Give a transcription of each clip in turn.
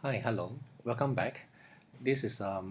Hi, hello, welcome back. This is a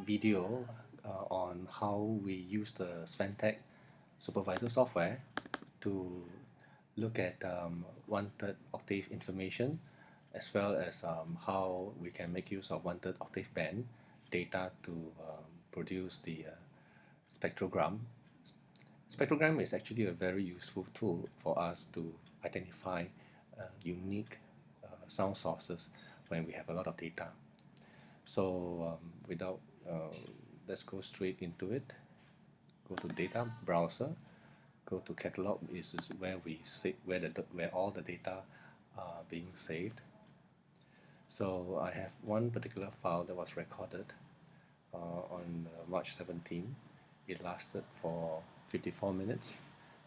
video on how we use the SVANTEK Supervisor software to look at wanted octave information, as well as how we can make use of wanted octave band data to produce the spectrogram. Spectrogram is actually a very useful tool for us to identify unique sound sources when we have a lot of data. So without let's go straight into it. Go to data browser, go to catalog. This is where we see where all the data are being saved. So I have one particular file that was recorded on March 17. It lasted for 54 minutes.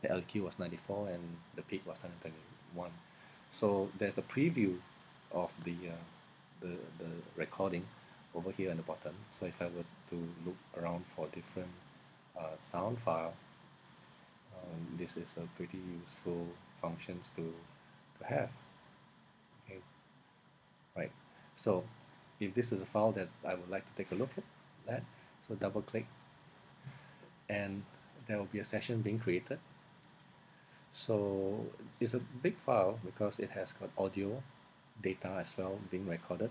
The LQ was 94 and the peak was 121. So there's a preview of the recording over here on the bottom. So if I were to look around for different sound file, this is a pretty useful functions to have. Okay, right. So if this is a file that I would like to take a look at that, so double click and there will be a session being created. So it's a big file because it has got audio data as well being recorded.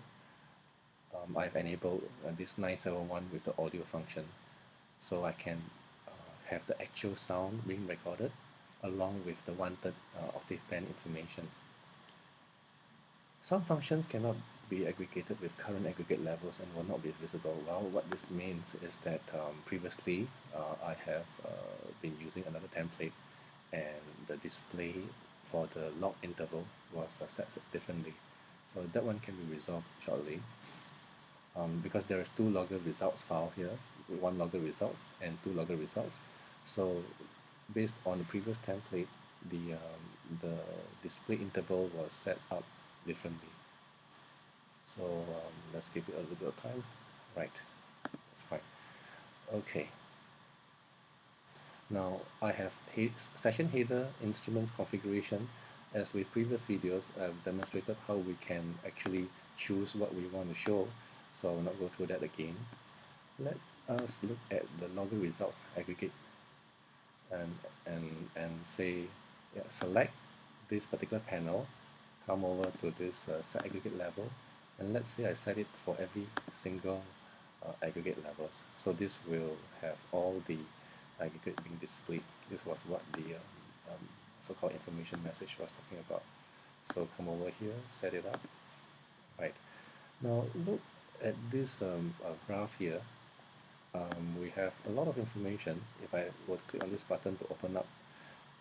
I've enabled this 971 with the audio function, so I can have the actual sound being recorded along with the wanted octave band information. Some functions cannot be aggregated with current aggregate levels and will not be visible. Well, what this means is that previously I have been using another template, and the display for the log interval was set differently. So that one can be resolved shortly. Because there is two logger results file here, one logger results and two logger results. So based on the previous template, the display interval was set up differently. So let's give it a little bit of time. Right, that's fine. Okay. Now I have session header instruments configuration. As with previous videos, I've demonstrated how we can actually choose what we want to show, so I will not go through that again. Let us look at the logger results aggregate and say, yeah, select this particular panel, come over to this set aggregate level, and let's say I set it for every single aggregate levels. So this will have all the aggregate being displayed. This was what the so-called information message was talking about. So come over here, set it up. Right. Now look at this graph here. We have a lot of information. If I were to click on this button to open up,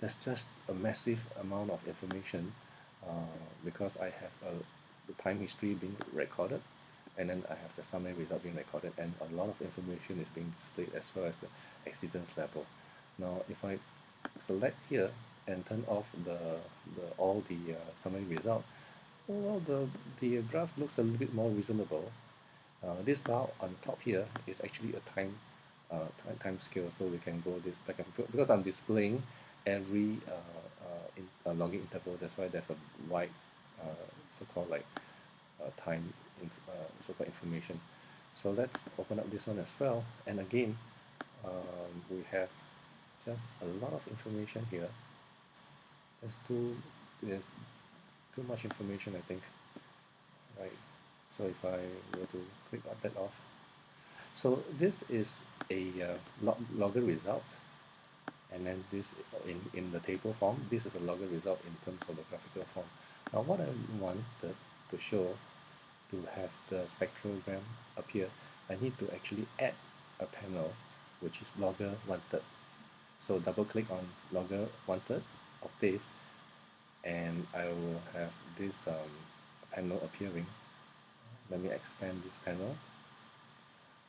there's just a massive amount of information because I have the time history being recorded, and then I have the summary result being recorded, and a lot of information is being displayed as well as the exceedance level. Now if I select here and turn off all the summary result, well, the graph looks a little bit more reasonable. This bar on top here is actually a time scale, so we can go this back and forth because I'm displaying every logging interval. That's why there's a wide so-called like so-called information. So let's open up this one as well, and again we have just a lot of information here. There's too much information, I think. Right. So if I were to click on that off, so this is a logger result, and then this in the table form, this is a logger result in terms of the graphical form. Now what I wanted to show, to have the spectrogram appear, I need to actually add a panel which is logger wanted. So double click on logger wanted octave, and I will have this panel appearing. Let me expand this panel,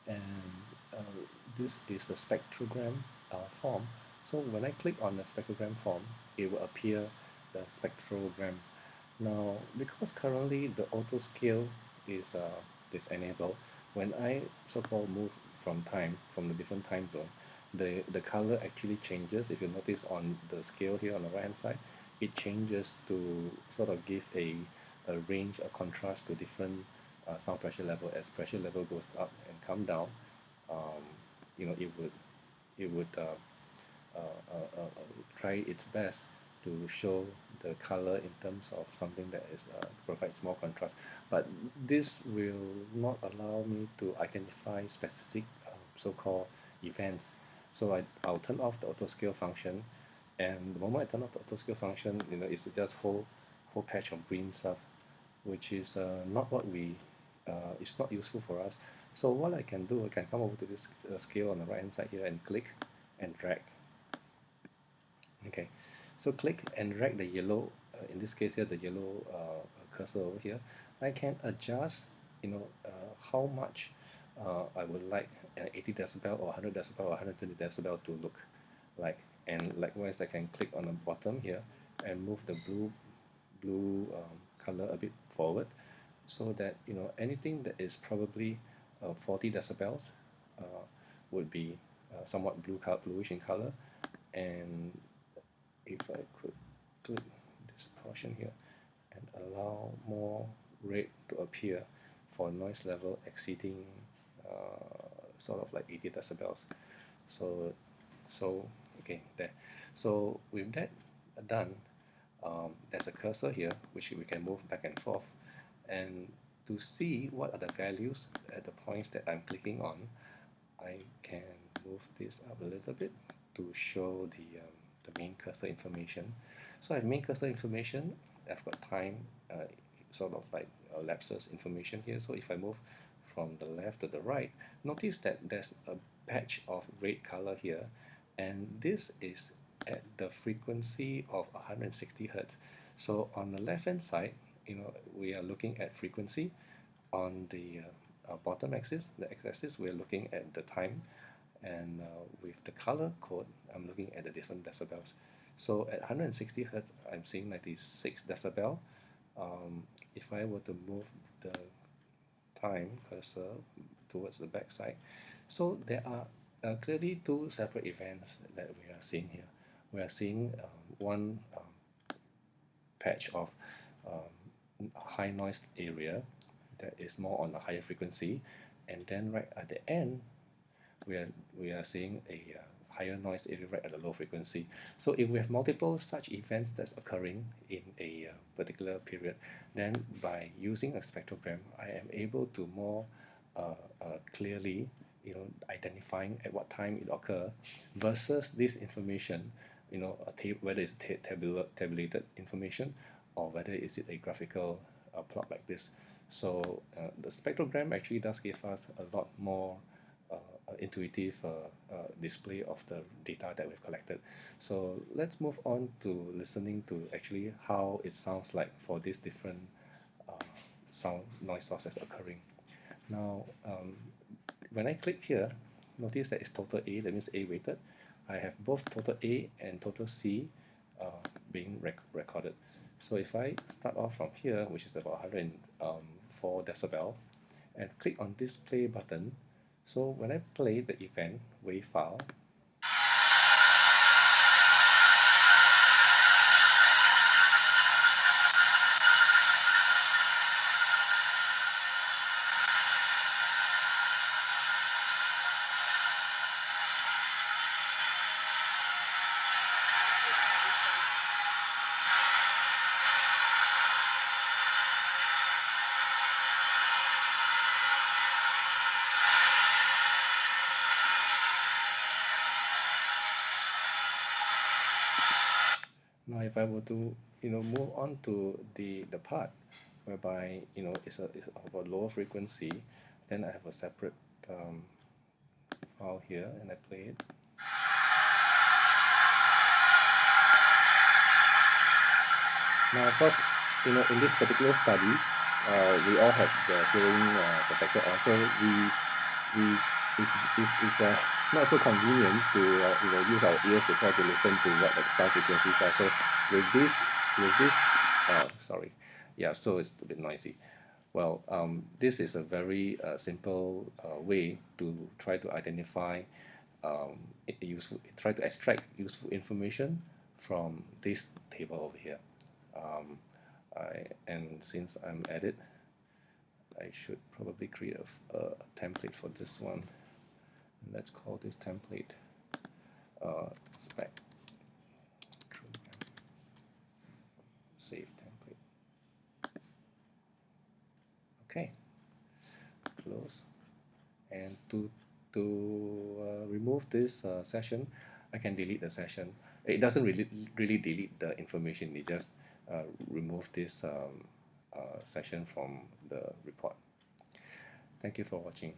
and this is the spectrogram form. So when I click on the spectrogram form, it will appear the spectrogram. Now because currently the auto scale is enabled, when I so-called move from the different time zone, the color actually changes. If you notice on the scale here on the right hand side, it changes to sort of give a range, a contrast to different sound pressure level. As pressure level goes up and come down, um, it would try its best to show the color in terms of something that is provides more contrast. But this will not allow me to identify specific so-called events. So I'll turn off the auto scale function, and the moment I turn off the auto scale function, it's just whole patch of green stuff, which is not what we it's not useful for us. So what I can do, I can come over to this scale on the right hand side here and click and drag. Okay, so click and drag the yellow, in this case here, the yellow cursor over here. I can adjust, how much I would like 80 decibel or 100 decibel or 120 decibel to look like. And likewise, I can click on the bottom here and move the blue color a bit forward, so that anything that is probably 40 decibels would be somewhat bluish in color. And if I could click this portion here and allow more red to appear for noise level exceeding sort of like 80 decibels. So okay, there. So with that done, there's a cursor here which we can move back and forth, and to see what are the values at the points that I'm clicking on, I can move this up a little bit to show the main cursor information. So I have main cursor information, I've got time, sort of like lapses information here. So if I move from the left to the right, notice that there's a patch of red color here, and this is at the frequency of 160 Hertz. So on the left hand side, we are looking at frequency. On the bottom axis, the x-axis, we're looking at the time, and with the color code, I'm looking at the different decibels. So at 160 Hertz, I'm seeing 96 decibel. If I were to move the time cursor towards the back side, so there are clearly two separate events that we are seeing here. We are seeing one patch of high noise area that is more on a higher frequency, and then right at the end we are seeing a higher noise area right at a low frequency. So if we have multiple such events that's occurring in a particular period, then by using a spectrogram, I am able to more clearly identifying at what time it occur, versus this information, whether it's tabulated information or whether is it a graphical plot like this. So the spectrogram actually does give us a lot more intuitive display of the data that we've collected. So let's move on to listening to actually how it sounds like for these different sound noise sources occurring. Now, when I click here, notice that it's total A, that means A weighted. I have both total A and total C being recorded. So if I start off from here, which is about 104 decibel, and click on this play button, so when I play the event wave file, now if I were to move on to the part whereby it's of a lower frequency, then I have a separate file here, and I play it. Now, of course, in this particular study, we all had the hearing protector on, so it's not so convenient to use our ears to try to listen to what the sound frequencies are. So with this, sorry, yeah, so it's a bit noisy. Well, this is a very simple way to try to identify try to extract useful information from this table over here. And since I'm at it, I should probably create a template for this one. Let's call this template Spectrogram. Save template. Okay, close. And to remove this session, I can delete the session. It doesn't really delete the information. It just remove this session from the report. Thank you for watching.